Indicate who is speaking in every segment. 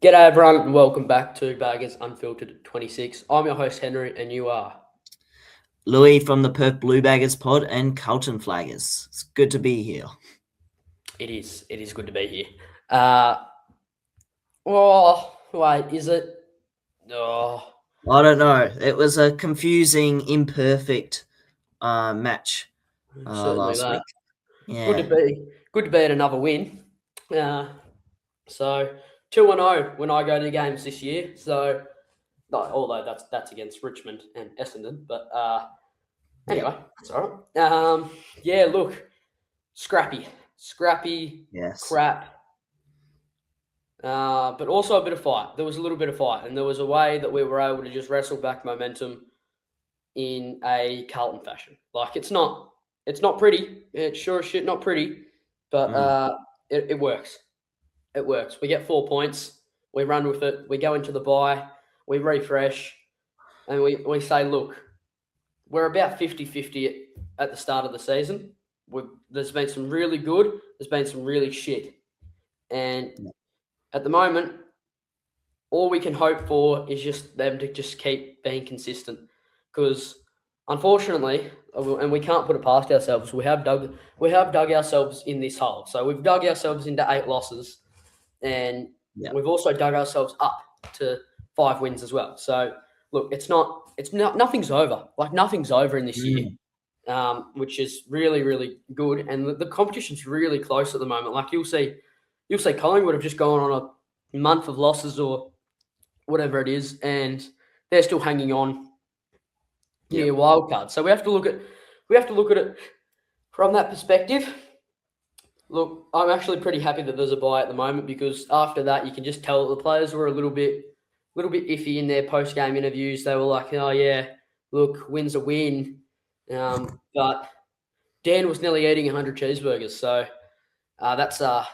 Speaker 1: G'day everyone and welcome back to Baggers Unfiltered 26. I'm your host Henry and you are.
Speaker 2: Louis from the Perth Blue Baggers pod and Carlton Flaggers. It's good to be here.
Speaker 1: It is good to be here. Wait, is it? Oh,
Speaker 2: I don't know. It was a confusing, imperfect match
Speaker 1: certainly
Speaker 2: last
Speaker 1: that.
Speaker 2: week. Yeah.
Speaker 1: Good to be at another win. So 2-0 when I go to games this year. So, although that's against Richmond and Essendon, but anyway, that's all right. Yeah, look, scrappy,
Speaker 2: Yes.
Speaker 1: crap. But also a bit of fight. There was a little bit of fight, and there was a way that we were able to just wrestle back momentum in a Carlton fashion. Like it's not pretty. It's sure as shit not pretty, but it works. It works. We get 4 points. We run with it. We go into the bye. We refresh, and we say, look, we're about 50-50 at the start of the season. There's been some really good. There's been some really shit, and at the moment, all we can hope for is just them to just keep being consistent. Because unfortunately, and we can't put it past ourselves, we have dug ourselves in this hole. So we've dug ourselves into 8 losses, and we've also dug ourselves up to 5 wins as well. So look, nothing's over. Like nothing's over in this year. Which is really, really good, and the competition's really close at the moment. Like you'll see Collingwood have just gone on a month of losses or whatever it is, and they're still hanging on near wild card. So we have to look at it from that perspective. Look, I'm actually pretty happy that there's a bye at the moment because after that, you can just tell the players were a little bit iffy in their post game interviews. They were like, "Oh yeah, look, win's a win." But Dan was nearly eating 100 cheeseburgers, so that's not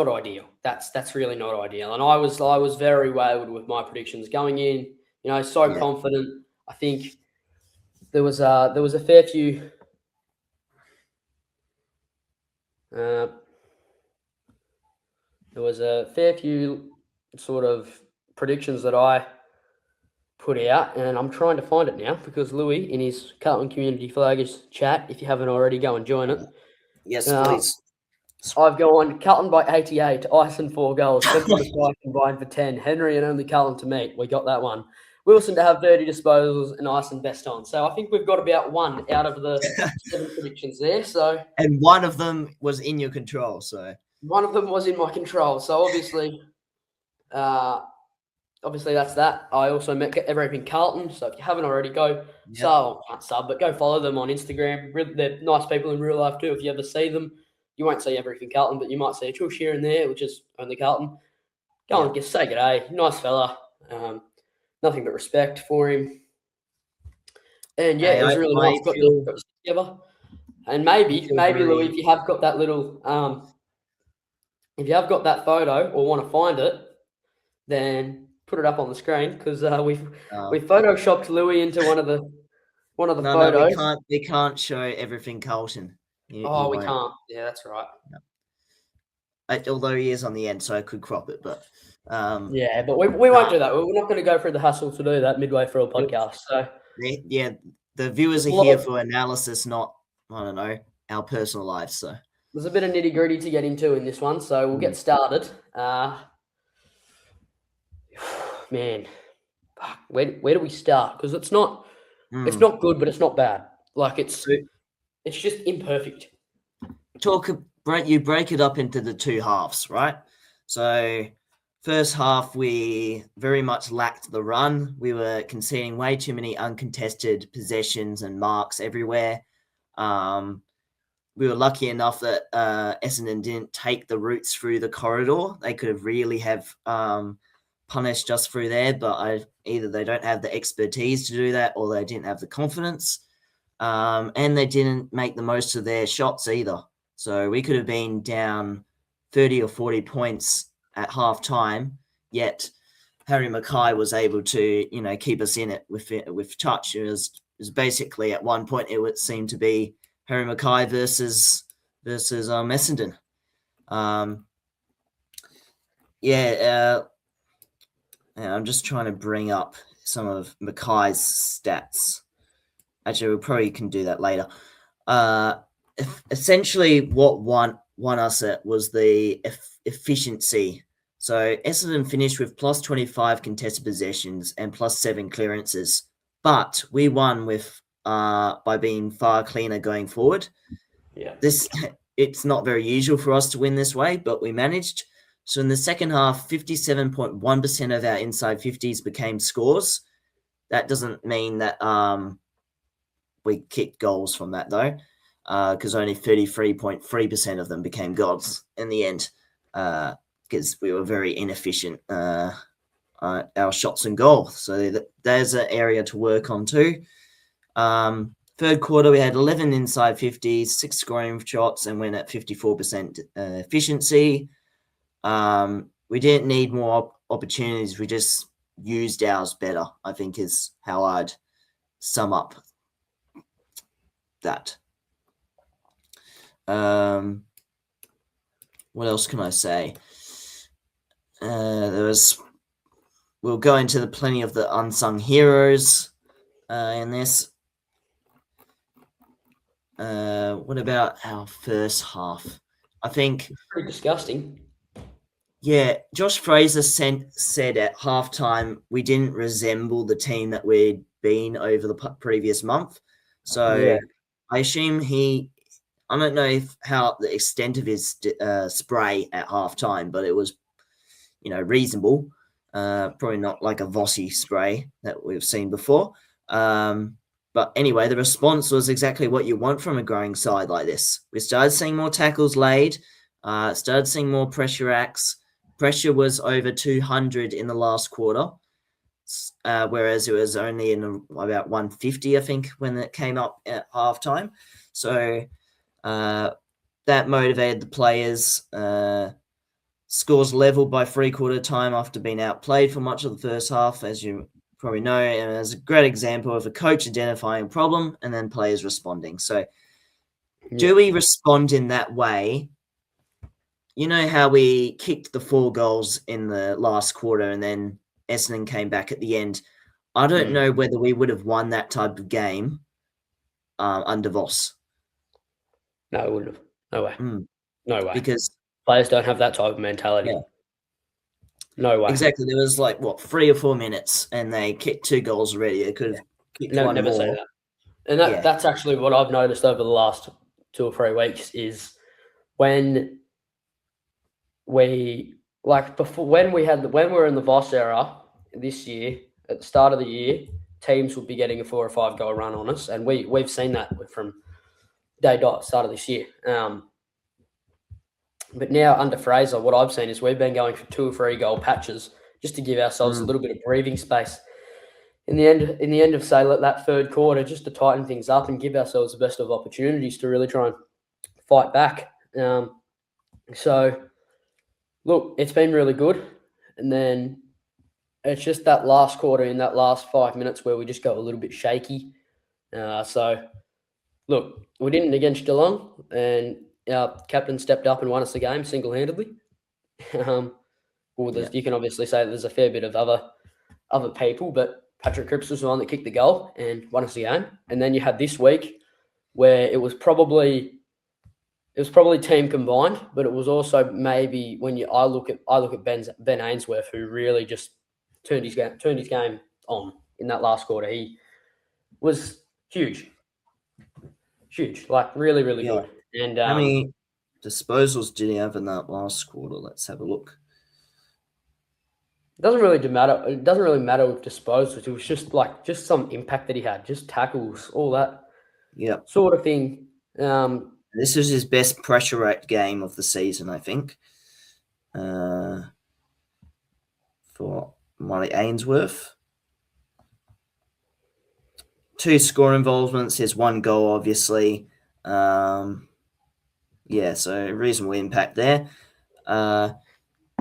Speaker 1: ideal. That's really not ideal. And I was very wayward with my predictions going in. Confident. I think there was a fair few. There was a fair few sort of predictions that I put out, and I'm trying to find it now because Louis in his Carlton Community Flaggers chat, if you haven't already, go and join it.
Speaker 2: Yes, please.
Speaker 1: I've gone Carlton by 88, Ison 4 goals, Benson Mackay combined for 10, Henry and only Carlton to meet. We got that one. Wilson to have 30 disposals and Ison best on. So I think we've got about one out of the 7 predictions there. So
Speaker 2: and one of them was in your control. So
Speaker 1: one of them was in my control. So obviously that's that. I also met everything Carlton. So if you haven't already, go go follow them on Instagram. They're nice people in real life too. If you ever see them, you won't see everything Carlton, but you might see a tush here and there, which is only Carlton. Go and just say g'day. Nice fella. Nothing but respect for him. And yeah, it was really nice. Got this together. And maybe Louis, if you have got that little, if you have got that photo or want to find it, then put it up on the screen because we've photoshopped Louis into one of the photos.
Speaker 2: No, we can't show everything Carlton.
Speaker 1: We can't. Yeah, that's right.
Speaker 2: No. Although he is on the end, so I could crop it, but
Speaker 1: yeah, but we won't do that. We're not going to go through the hassle to do that midway through a podcast. So
Speaker 2: the viewers are here for analysis, not our personal lives. So
Speaker 1: there's a bit of nitty gritty to get into in this one, so we'll get started. Man, where do we start? Because it's not good, but it's not bad. Like it's just imperfect.
Speaker 2: You break it up into the 2 halves, right? So first half, we very much lacked the run. We were conceding way too many uncontested possessions and marks everywhere. We were lucky enough that Essendon didn't take the routes through the corridor. They could have really have punished us through there, but either they don't have the expertise to do that or they didn't have the confidence. And they didn't make the most of their shots either. So we could have been down 30 or 40 points at half time, yet Harry Mackay was able to, keep us in it with touch. It was basically at one point it would seem to be Harry Mackay versus Essendon. Yeah, I'm just trying to bring up some of Mackay's stats. Actually, we probably can do that later. Essentially, what won us it was the efficiency. So Essendon finished with plus 25 contested possessions and plus 7 clearances, but we won with by being far cleaner going forward.
Speaker 1: Yeah.
Speaker 2: It's not very usual for us to win this way, but we managed. So in the second half, 57.1% of our inside 50s became scores. That doesn't mean that we kicked goals from that though, because only 33.3% of them became goals in the end, because we were very inefficient our shots and goal. So there's an area to work on too. Third quarter, we had 11 inside 50s, 6 scoring shots, and went at 54% efficiency. We didn't need more opportunities. We just used ours better, I think is how I'd sum up that. What else can I say? We'll go into plenty of the unsung heroes in this. What about our first half? I think
Speaker 1: Pretty disgusting.
Speaker 2: Yeah, Josh Fraser said at halftime we didn't resemble the team that we'd been over the previous month. So
Speaker 1: Yeah.
Speaker 2: I assume I don't know how the extent of his spray at halftime, but it was, reasonable. Probably not like a Vossi spray that we've seen before. But anyway, the response was exactly what you want from a growing side like this. We started seeing more tackles laid, started seeing more pressure acts. Pressure was over 200 in the last quarter, whereas it was only in about 150, I think, when it came up at halftime. So that motivated the players. Scores leveled by three-quarter time after being outplayed for much of the first half, as you probably know, and as a great example of a coach identifying a problem and then players responding. So do we respond in that way? You know how we kicked the 4 goals in the last quarter and then Essendon came back at the end. I don't know whether we would have won that type of game under Voss.
Speaker 1: No, it wouldn't have. No way. No way.
Speaker 2: Because
Speaker 1: players don't have that type of mentality.
Speaker 2: Yeah.
Speaker 1: No way.
Speaker 2: Exactly. There was 3 or 4 minutes and they kicked 2 goals already. They could have kicked one
Speaker 1: never
Speaker 2: more.
Speaker 1: say that. And that's actually what I've noticed over the last 2 or 3 weeks is when we when we were in the Voss era this year, at the start of the year, teams would be getting a 4 or 5 goal run on us, and we've seen that from day dot start of this year. But now under Fraser, what I've seen is we've been going for 2 or 3 goal patches just to give ourselves a little bit of breathing space. In the end of say that third quarter, just to tighten things up and give ourselves the best of opportunities to really try and fight back. So, look, it's been really good, and then it's just that last quarter in that last 5 minutes where we just go a little bit shaky. So, look, we didn't against Geelong, and our captain stepped up and won us the game single-handedly. You can obviously say there's a fair bit of other people, but Patrick Cripps was the one that kicked the goal and won us the game. And then you had this week where it was probably team combined, but it was also maybe when I look at Ben Ainsworth, who really just turned his game on in that last quarter. He was huge, like really, really good. And
Speaker 2: how many disposals did he have in that last quarter? Let's have a look.
Speaker 1: It doesn't really matter. It doesn't really matter with disposals. It was just some impact that he had, just tackles, all that sort of thing.
Speaker 2: This was his best pressure rate game of the season, I think, for Molly Ainsworth. 2 score involvements, his 1 goal, obviously. So reasonable impact there.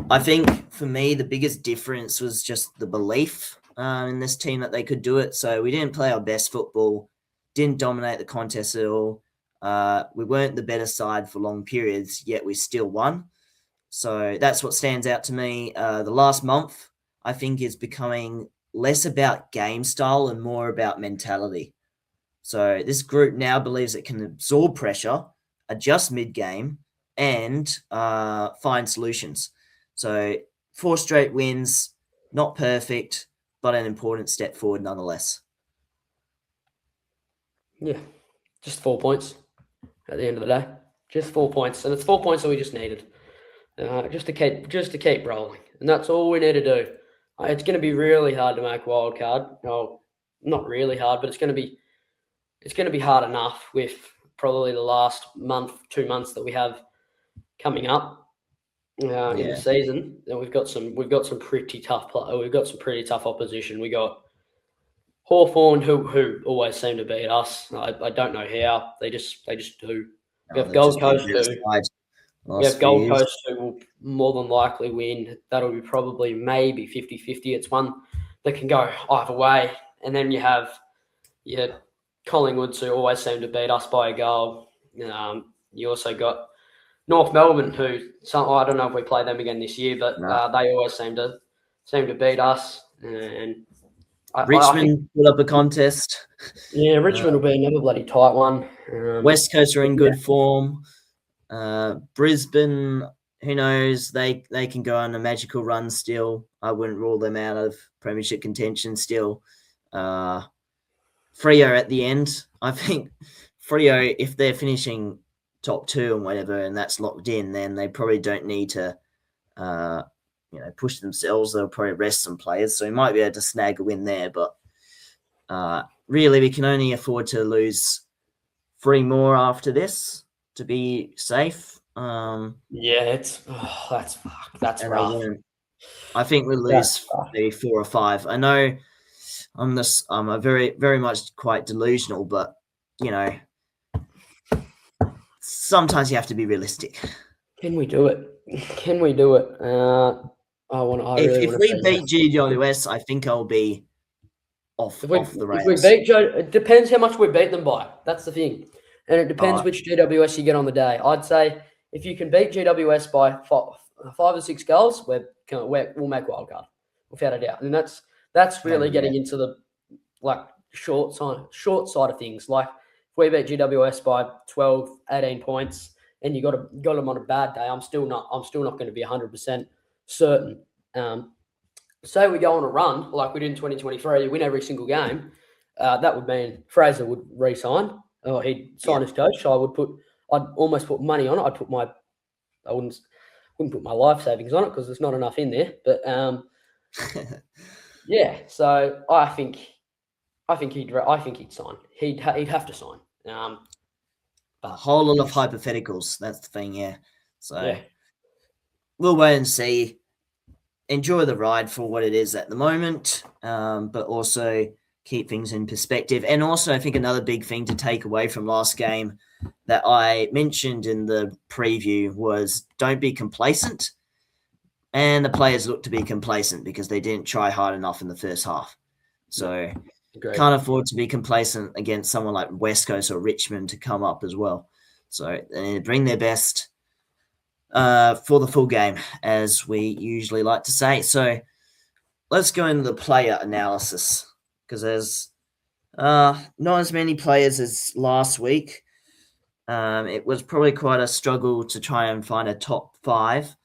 Speaker 2: I think for me, the biggest difference was just the belief in this team that they could do it. So we didn't play our best football, didn't dominate the contest at all. We weren't the better side for long periods, yet we still won. So that's what stands out to me. The last month, I think, is becoming less about game style and more about mentality. So this group now believes it can absorb pressure, adjust mid-game, and find solutions. So 4 straight wins, not perfect, but an important step forward nonetheless.
Speaker 1: Yeah, just 4 points at the end of the day. Just 4 points, and it's 4 points that we just needed, just to keep rolling, and that's all we need to do. It's going to be really hard to make wild card. No, not really hard, but it's going to be hard enough with probably the last month, 2 months that we have coming up in the season. And we've got some pretty tough we've got some pretty tough opposition. We got Hawthorn, who always seem to beat us. I don't know how. They just do. We have Gold Coast who will more than likely win. That'll be probably maybe 50-50. It's one that can go either way. And then you have Collingwood, who always seem to beat us by a goal. You also got North Melbourne, who I don't know if we play them again this year, but they always seem to beat us. And
Speaker 2: Richmond put up a contest.
Speaker 1: Yeah, Richmond will be another bloody tight one.
Speaker 2: West Coast are in good form. Brisbane, who knows? They can go on a magical run still. I wouldn't rule them out of premiership contention still. Freo at the end. I think Freo, if they're finishing top 2 and whatever, and that's locked in, then they probably don't need to push themselves. They'll probably rest some players, so we might be able to snag a win there. But really, we can only afford to lose 3 more after this to be safe.
Speaker 1: That's rough.
Speaker 2: I think we'll lose maybe 4 or 5. I know I'm a very, very much quite delusional, but sometimes you have to be realistic.
Speaker 1: Can we do it? Can we do it?
Speaker 2: If we beat GWS, I think I'll be off the rails.
Speaker 1: If we beat it depends how much we beat them by. That's the thing. And it depends which GWS you get on the day. I'd say if you can beat GWS by 5 or 6 goals, we'll make wild card, without a doubt. And that's really getting into the short side of things. Like if we beat GWS by 12, 18 points, and you got them on a bad day, I'm still not going to be 100% certain. Say we go on a run like we did in 2023, win every single game. That would mean Fraser would re-sign. He'd sign his coach. I'd almost put money on it. I wouldn't put my life savings on it because there's not enough in there. But so I think he'd sign. He'd have to sign.
Speaker 2: A whole lot of hypotheticals. That's the thing, yeah. So we'll wait and see. Enjoy the ride for what it is at the moment, but also keep things in perspective. And also, I think another big thing to take away from last game that I mentioned in the preview was don't be complacent. And the players looked to be complacent because they didn't try hard enough in the first half. So can't afford to be complacent against someone like West Coast or Richmond to come up as well. So they need to bring their best for the full game, as we usually like to say. So let's go into the player analysis, because there's not as many players as last week. It was probably quite a struggle to try and find a top 5.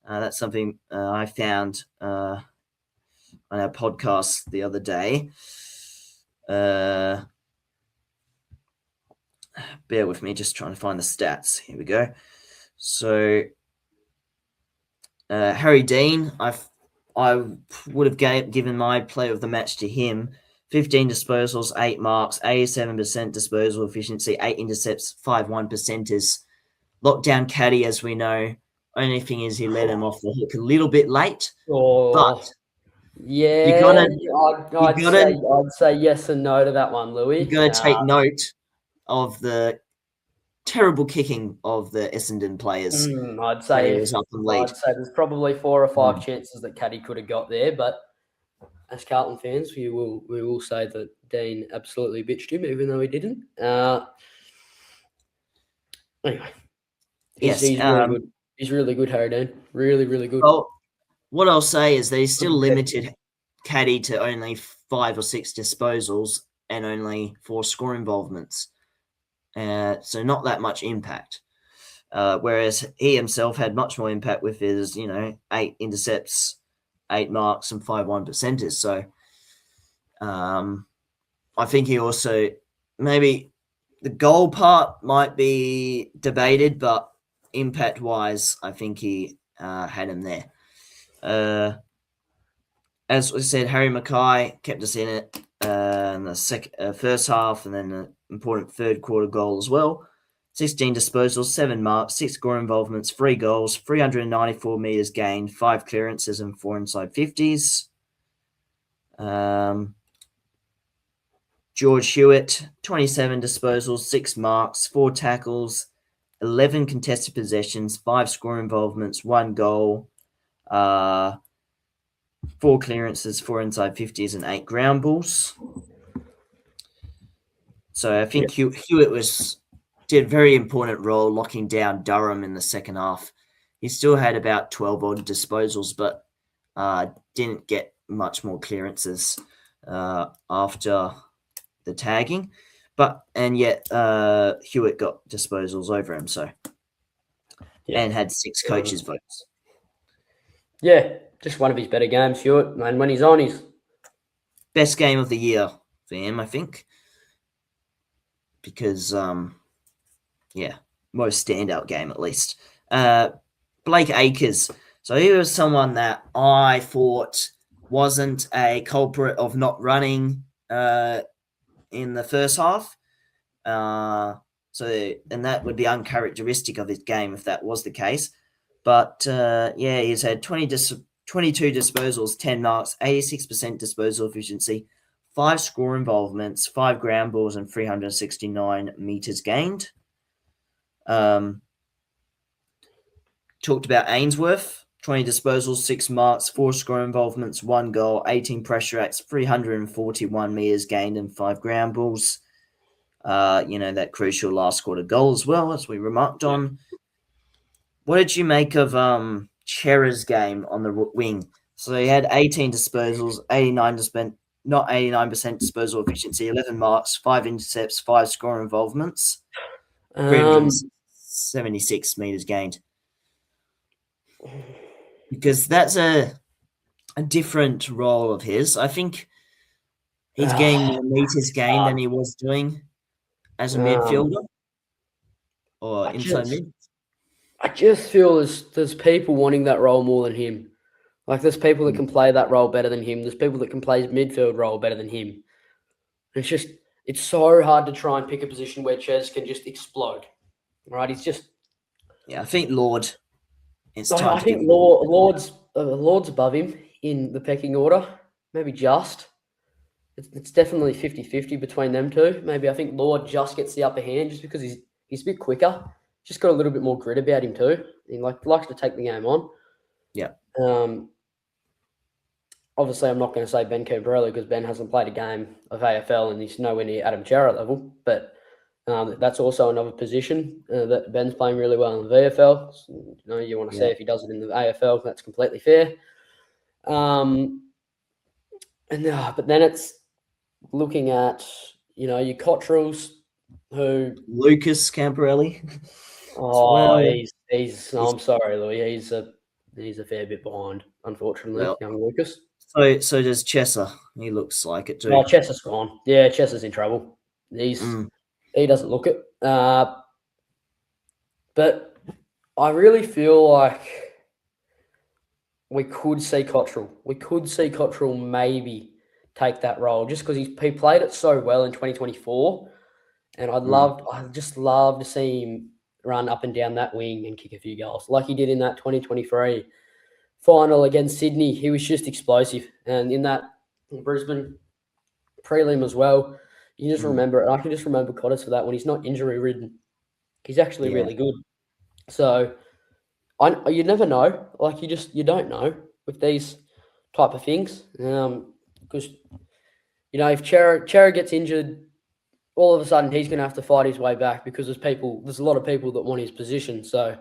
Speaker 2: That's something I found on our podcast the other day. Bear with me, just trying to find the stats. Here we go. So Harry Dean, I would have given my player of the match to him. 15 disposals, 8 marks, 87% disposal efficiency, 8 intercepts, 5 1%ers. Lockdown caddy, as we know. Only thing is he let him off the hook a little bit late. But
Speaker 1: I'd say yes and no to that one, Louis.
Speaker 2: You've got to take note of the terrible kicking of the Essendon players.
Speaker 1: I'd say there's probably 4 or 5 chances that Caddy could have got there, but as Carlton fans, we will say that Dean absolutely bitched him, even though he didn't. Anyway, he's really good. He's really good, Harry Dean. Really, really good.
Speaker 2: Well, what I'll say is they still limited Caddy to only 5 or 6 disposals and only 4 score involvements. So not that much impact. Whereas he himself had much more impact with his, 8 intercepts, 8 marks, and 5 1%ers. So I think he also, maybe the goal part might be debated, but impact-wise, I think he had him there. As we said, Harry Mackay kept us in it in the first half, and then an important third quarter goal as well. 16 disposals, 7 marks, 6 score involvements, 3 goals, 394 metres gained, 5 clearances, and 4 inside 50s. George Hewitt, 27 disposals, 6 marks, 4 tackles, 11 contested possessions, 5 score involvements, 1 goal, 4 clearances, 4 inside 50s, and 8 ground balls. So I think Hewitt did a very important role locking down Durham in the second half. He still had about 12 odd disposals, but didn't get much more clearances after the tagging. And yet Hewitt got disposals over him, and had 6 coaches' votes.
Speaker 1: Yeah, just one of his better games, Hewitt. And when he's on, he's
Speaker 2: best game of the year for him, I think. Because, most standout game at least. Blake Acres. So he was someone that I thought wasn't a culprit of not running in the first half. And that would be uncharacteristic of his game if that was the case. But, he's had 22 disposals, 10 marks, 86% disposal efficiency, 5 score involvements, 5 ground balls, and 369 metres gained. Talked about Ainsworth, 20 disposals, 6 marks, 4 score involvements, 1 goal, 18 pressure acts, 341 metres gained, and 5 ground balls. That crucial last quarter goal as well, as we remarked on. What did you make of Chera's game on the wing? So he had 18 disposals, 89% disposal efficiency, 11 marks, 5 intercepts, 5 score involvements, 376 metres gained. Because that's a different role of his. I think he's getting more meters gained than he was doing as a midfielder or inside mid.
Speaker 1: I just feel there's people wanting that role more than him. Like there's people that can play that role better than him. There's people that can play his midfield role better than him. It's so hard to try and pick a position where Ches can just explode. Right? He's just.
Speaker 2: Yeah, I think Lord.
Speaker 1: I think Lord's above him in the pecking order. Maybe just. It's definitely 50-50 between them two. Maybe I think Lord just gets the upper hand just because he's a bit quicker. Just got a little bit more grit about him too. He likes to take the game on.
Speaker 2: Yeah.
Speaker 1: Obviously, I'm not going to say Ben Cambrelli because Ben hasn't played a game of AFL and he's nowhere near Adam Chera level. But that's also another position that Ben's playing really well in the VFL. So, you want to see if he does it in the AFL. That's completely fair. But then it's looking at your Cottrells, who
Speaker 2: Lucas Cambrelli.
Speaker 1: I'm sorry, Louis. He's a fair bit behind, unfortunately, young Lucas.
Speaker 2: So does Chesser. He looks like it too.
Speaker 1: Oh, Chesser's gone. Yeah, Chesser's in trouble. He doesn't look it. But I really feel like we could see Cottrell. We could see Cottrell maybe take that role just because he played it so well in 2024. And I'd just love to see him run up and down that wing and kick a few goals like he did in that 2023 final against Sydney. He was just explosive. And in that Brisbane prelim as well, you just remember it. I can just remember Cotters for that when he's not injury ridden. He's actually really good. So you never know. Like you don't know with these type of things. Because, if Chera gets injured, all of a sudden he's going to have to fight his way back because there's a lot of people that want his position. So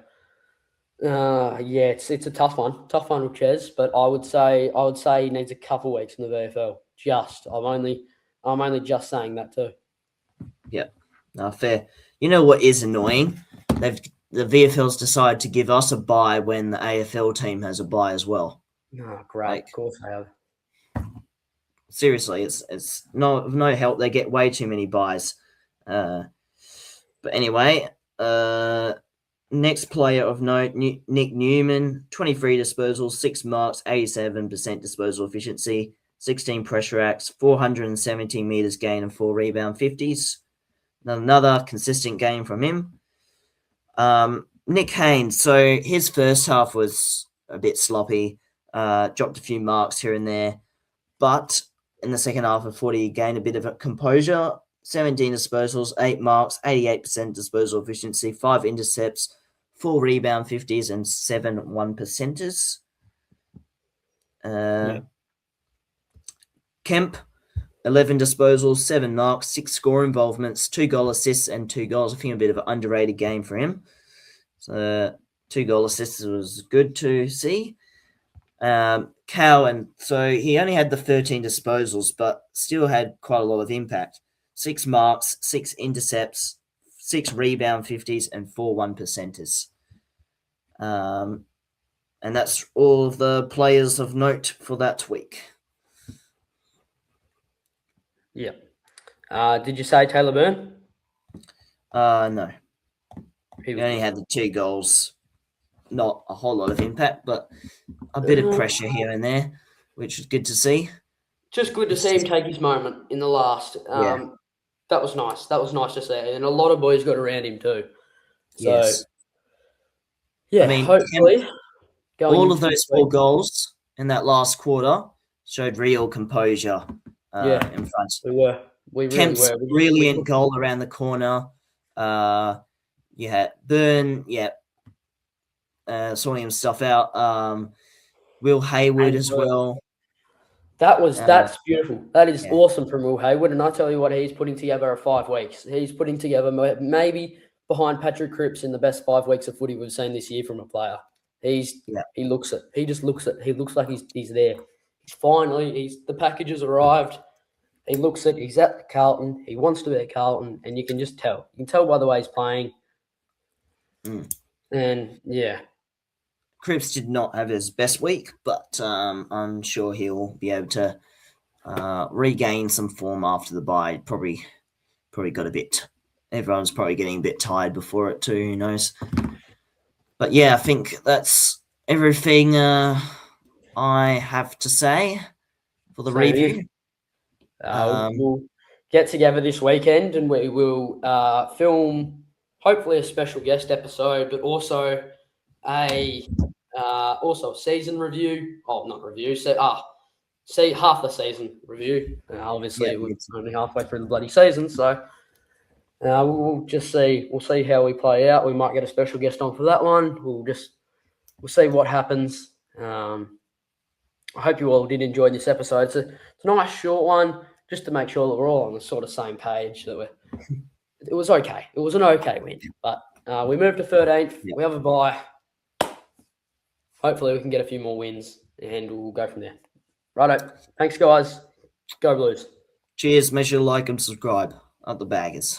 Speaker 1: Yeah, it's a tough one with Ches, but I would say he needs a couple weeks in the VFL. I'm only just saying that too.
Speaker 2: No, fair. You know what is annoying? The VFL's decided to give us a bye when the AFL team has a bye as well.
Speaker 1: Oh, great.
Speaker 2: Like,
Speaker 1: Of course they have.
Speaker 2: seriously, it's no help. They get way too many buys. But anyway, next player of note, Nick Newman, 23 disposals, 6 marks, 87% disposal efficiency, 16 pressure acts, 417 meters gain, and 4 rebound 50s. Another consistent game from him. Nick Haynes, so his first half was a bit sloppy, dropped a few marks here and there, but in the second half of 40, he gained a bit of a composure, 17 disposals, 8 marks, 88% disposal efficiency, 5 intercepts, 4 rebound 50s, and 7 1%ers. Kemp, 11 disposals, 7 marks, 6 score involvements, 2 goal assists, and 2 goals. I think a bit of an underrated game for him. So 2 goal assists was good to see. Cowan, so he only had the 13 disposals, but still had quite a lot of impact. 6 marks, 6 intercepts, 6 rebound 50s, and 4 1%ers. And that's all of the players of note for that week.
Speaker 1: Yeah. Did you say Taylor Byrne?
Speaker 2: No.
Speaker 1: He
Speaker 2: only had the 2 goals. Not a whole lot of impact, but a bit of pressure here and there, which was good to see.
Speaker 1: Just good to see him take his moment in the last.
Speaker 2: Yeah.
Speaker 1: That was nice. That was nice to see. And a lot of boys got around him too. So,
Speaker 2: yes.
Speaker 1: yeah, I mean, hopefully.
Speaker 2: All of those 4 goals in that last quarter showed real composure in front.
Speaker 1: We were. We really
Speaker 2: Kemp's
Speaker 1: were.
Speaker 2: brilliant goal around the corner. You had Byrne, sorting stuff out. Will Hayward as well.
Speaker 1: That's beautiful. That is awesome from Will Hayward. And I tell you what, he's putting together 5 weeks. He's putting together maybe behind Patrick Cripps in the best 5 weeks of footy we've seen this year from a player. He looks it. He just looks it. He looks like he's there. The package has arrived. He looks it. He's at Carlton. He wants to be at Carlton, and you can just tell. You can tell by the way he's playing. And
Speaker 2: Cripps did not have his best week, but I'm sure he'll be able to regain some form after the bye. Probably got a bit. Everyone's probably getting a bit tired before it too. Who knows? But yeah, I think that's everything I have to say for the review.
Speaker 1: We'll get together this weekend and we will film hopefully a special guest episode, but also a season review. Oh, not review. See half the season review. Obviously, we're only halfway through the bloody season, so we'll just see. We'll see how we play out. We might get a special guest on for that one. We'll see what happens. I hope you all did enjoy this episode. It's a nice short one, just to make sure that we're all on the sort of same page. It was okay. It was an okay win, but we moved to 13th. Yep. We have a bye. Hopefully, we can get a few more wins, and we'll go from there. Righto. Thanks, guys. Go Blues.
Speaker 2: Cheers. Make sure to like and subscribe. Up the baggers.